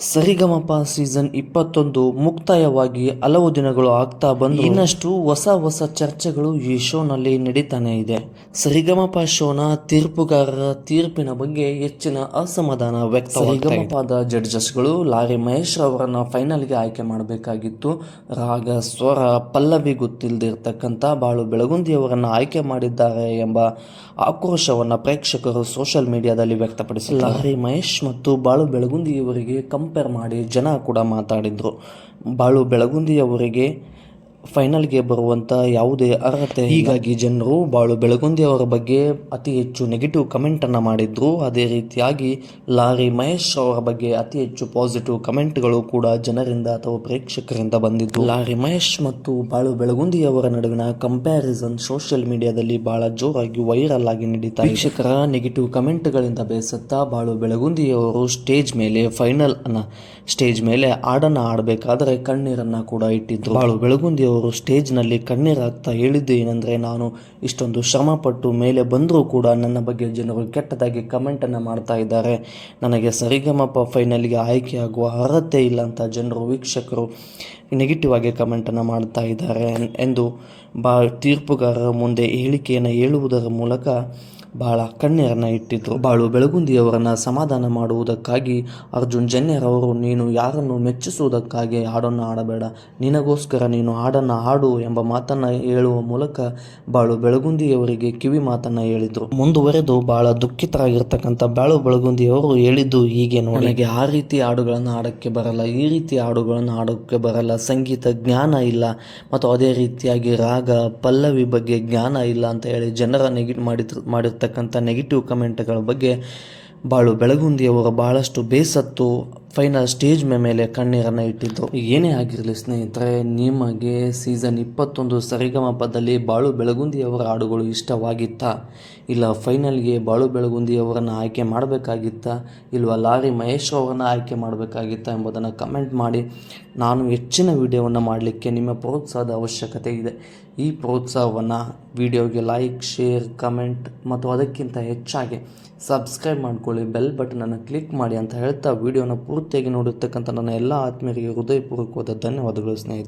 ಸರಿಗಮಪ season 21 ಮುಕ್ತಾಯವಾಗಿ ಹಲವು ದಿನಗಳು ಆಗ್ತಾ ಬಂದು ಇನ್ನಷ್ಟು ಹೊಸ ಚರ್ಚೆಗಳು ಈ ಶೋನಲ್ಲಿ ನಡೀತಾನೆ ಇದೆ. ಸರಿಗಮಪ ಶೋನ ತೀರ್ಪುಗಾರರ ತೀರ್ಪಿನ ಬಗ್ಗೆ ಹೆಚ್ಚಿನ ಅಸಮಾಧಾನ ವ್ಯಕ್ತವಾಗ್ತಾ ಇದೆ. ಸರಿಗಮಪದ ಜಡ್ಜಸ್ಗಳು ಲಾರಿ ಮಹೇಶ್ ಅವರನ್ನ ಫೈನಲ್ಗೆ ಆಯ್ಕೆ ಮಾಡಬೇಕಾಗಿತ್ತು. ರಾಗ, ಸ್ವರ, ಪಲ್ಲವಿ ಗೊತ್ತಿಲ್ಲದಿರ್ತಕ್ಕಂಥ ಬಾಳು ಬೆಳಗುಂದಿ ಅವರನ್ನ ಆಯ್ಕೆ ಮಾಡಿದ್ದಾರೆ ಎಂಬ ಆಕ್ರೋಶವನ್ನ ಪ್ರೇಕ್ಷಕರು ಸೋಷಿಯಲ್ ಮೀಡಿಯಾದಲ್ಲಿ ವ್ಯಕ್ತಪಡಿಸಿದ್ದಾರೆ. ಲಾರಿ ಮಹೇಶ್ ಮತ್ತು ಬಾಳು ಬೆಳಗುಂದಿ ಅವರಿಗೆ ಕಂಪೇರ್ ಮಾಡಿ ಜನ ಕೂಡ ಮಾತಾಡಿದ್ರು. ಬಾಳು ಬೆಳಗುಂದಿ ಅವರಿಗೆ ಫೈನಲ್ಗೆ ಬರುವಂಥ ಯಾವುದೇ ಅರ್ಹತೆ, ಹೀಗಾಗಿ ಜನರು ಬಾಳು ಬೆಳಗುಂದಿ ಅವರ ಬಗ್ಗೆ ಅತಿ ಹೆಚ್ಚು ನೆಗೆಟಿವ್ ಕಮೆಂಟನ್ನು ಮಾಡಿದ್ರು. ಅದೇ ರೀತಿಯಾಗಿ ಲಾರಿ ಮಹೇಶ್ ಅವರ ಬಗ್ಗೆ ಅತಿ ಹೆಚ್ಚು ಪಾಸಿಟಿವ್ ಕಮೆಂಟ್ಗಳು ಕೂಡ ಜನರಿಂದ ಅಥವಾ ಪ್ರೇಕ್ಷಕರಿಂದ ಬಂದಿದ್ದು. ಲಾರಿ ಮಹೇಶ್ ಮತ್ತು ಬಾಳು ಬೆಳಗುಂದಿ ಅವರ ನಡುವಿನ ಕಂಪ್ಯಾರಿಸನ್ ಸೋಷಿಯಲ್ ಮೀಡಿಯಾದಲ್ಲಿ ಬಹಳ ಜೋರಾಗಿ ವೈರಲ್ ಆಗಿ ನಡೀತಾ ಇದೆ. ಪ್ರೇಕ್ಷಕರ ನೆಗೆಟಿವ್ ಕಮೆಂಟ್ಗಳಿಂದ ಬೇಸತ್ತ ಬಾಳು ಬೆಳಗುಂದಿ ಅವರು ಸ್ಟೇಜ್ ಮೇಲೆ ಹಾಡನ್ನು ಆಡಬೇಕಾದರೆ ಕಣ್ಣೀರನ್ನು ಕೂಡ ಇಟ್ಟಿದ್ರು. ಬಾಳು ಬೆಳಗುಂದಿ ಅವರು ಸ್ಟೇಜ್ನಲ್ಲಿ ಕಣ್ಣೀರಾಗ್ತಾ ಹೇಳಿದ್ದು ಏನಂದರೆ, ನಾನು ಇಷ್ಟೊಂದು ಶ್ರಮಪಟ್ಟು ಮೇಲೆ ಬಂದರೂ ಕೂಡ ನನ್ನ ಬಗ್ಗೆ ಜನರು ಕೆಟ್ಟದಾಗಿ ಕಮೆಂಟನ್ನು ಮಾಡ್ತಾ ಇದ್ದಾರೆ. ನನಗೆ ಸರಿಗಮಪ ಫೈನಲ್ಗೆ ಆಯ್ಕೆಯಾಗುವ ಅರ್ಹತೆ ಇಲ್ಲ ಅಂತ ಜನರು, ವೀಕ್ಷಕರು ನೆಗೆಟಿವ್ ಆಗಿ ಕಮೆಂಟನ್ನು ಮಾಡ್ತಾ ಇದ್ದಾರೆ ಎಂದು ತೀರ್ಪುಗಾರರ ಮುಂದೆ ಹೇಳಿಕೆಯನ್ನು ಹೇಳುವುದರ ಮೂಲಕ ಬಹಳ ಕಣ್ಣೀರನ್ನು ಇಟ್ಟಿದ್ರು. ಬಾಳು ಬೆಳಗುಂದಿಯವರನ್ನು ಸಮಾಧಾನ ಮಾಡುವುದಕ್ಕಾಗಿ ಅರ್ಜುನ್ ಜನ್ಯರ್ ಅವರು, ನೀನು ಯಾರನ್ನು ಮೆಚ್ಚಿಸುವುದಕ್ಕಾಗಿ ಹಾಡನ್ನು ಆಡಬೇಡ, ನಿನಗೋಸ್ಕರ ನೀನು ಹಾಡನ್ನು ಹಾಡು ಎಂಬ ಮಾತನ್ನು ಹೇಳುವ ಮೂಲಕ ಬಾಳು ಬೆಳಗುಂದಿಯವರಿಗೆ ಕಿವಿ ಮಾತನ್ನು ಹೇಳಿದರು. ಮುಂದುವರೆದು ಬಹಳ ದುಃಖಿತರಾಗಿರ್ತಕ್ಕಂಥ ಬಾಳು ಬೆಳಗುಂದಿಯವರು ಹೇಳಿದ್ದು ಹೀಗೆ ನೋಡಿ, ನನಗೆ ಆ ರೀತಿ ಹಾಡುಗಳನ್ನು ಹಾಡೋಕ್ಕೆ ಬರಲ್ಲ, ಈ ರೀತಿ ಹಾಡುಗಳನ್ನು ಹಾಡೋಕ್ಕೆ ಬರಲ್ಲ, ಸಂಗೀತ ಜ್ಞಾನ ಇಲ್ಲ ಮತ್ತು ಅದೇ ರೀತಿಯಾಗಿ ರಾಗ, ಪಲ್ಲವಿ ಬಗ್ಗೆ ಜ್ಞಾನ ಇಲ್ಲ ಅಂತ ಹೇಳಿ ಜನರ ಮಾಡಿರ್ತಕ್ಕಂಥ ನೆಗೆಟಿವ್ ಕಮೆಂಟ್ಗಳ ಬಗ್ಗೆ ಬಾಳು ಬೆಳಗುಂದಿಯವರು ಬಹಳಷ್ಟು ಬೇಸತ್ತು ಫೈನಲ್ ಸ್ಟೇಜ್ ಮೇಲೆ ಕಣ್ಣೀರನ್ನು ಇಟ್ಟಿದ್ದು. ಏನೇ ಆಗಿರಲಿ ಸ್ನೇಹಿತರೆ, ನಿಮಗೆ ಸೀಸನ್ 21 ಸರಿಗಮಪದಲ್ಲಿ ಬಾಳು ಬೆಳಗುಂದಿಯವರ ಹಾಡುಗಳು ಇಷ್ಟವಾಗಿತ್ತಾ? ಇಲ್ಲ ಫೈನಲ್ಗೆ ಬಾಳು ಬೆಳಗುಂದಿಯವರನ್ನು ಆಯ್ಕೆ ಮಾಡಬೇಕಾಗಿತ್ತಾ? ಇಲ್ವಾ ಲಾರಿ ಮಹೇಶ್ ಅವರನ್ನು ಆಯ್ಕೆ ಮಾಡಬೇಕಾಗಿತ್ತಾ ಎಂಬುದನ್ನು ಕಮೆಂಟ್ ಮಾಡಿ. ನಾನು ಹೆಚ್ಚಿನ ವಿಡಿಯೋವನ್ನು ಮಾಡಲಿಕ್ಕೆ ನಿಮ್ಮ ಪ್ರೋತ್ಸಾಹದ ಅವಶ್ಯಕತೆ ಇದೆ. ಈ ಪ್ರೋತ್ಸಾಹವನ್ನು ವಿಡಿಯೋಗೆ ಲೈಕ್, ಶೇರ್, ಕಮೆಂಟ್ ಮತ್ತು ಅದಕ್ಕಿಂತ ಹೆಚ್ಚಾಗಿ ಸಬ್ಸ್ಕ್ರೈಬ್ ಮಾಡ್ಕೊಳ್ಳಿ, ಬೆಲ್ ಬಟನನ್ನು ಕ್ಲಿಕ್ ಮಾಡಿ ಅಂತ ಹೇಳ್ತಾ ವಿಡಿಯೋನ ಪೂರ್ತಿಯಾಗಿ ನೋಡಿರ್ತಕ್ಕಂಥ ನನ್ನ ಎಲ್ಲ ಆತ್ಮೀಯರಿಗೆ ಹೃದಯಪೂರ್ವಕವಾದ ಧನ್ಯವಾದಗಳು ಸ್ನೇಹಿತರೆ.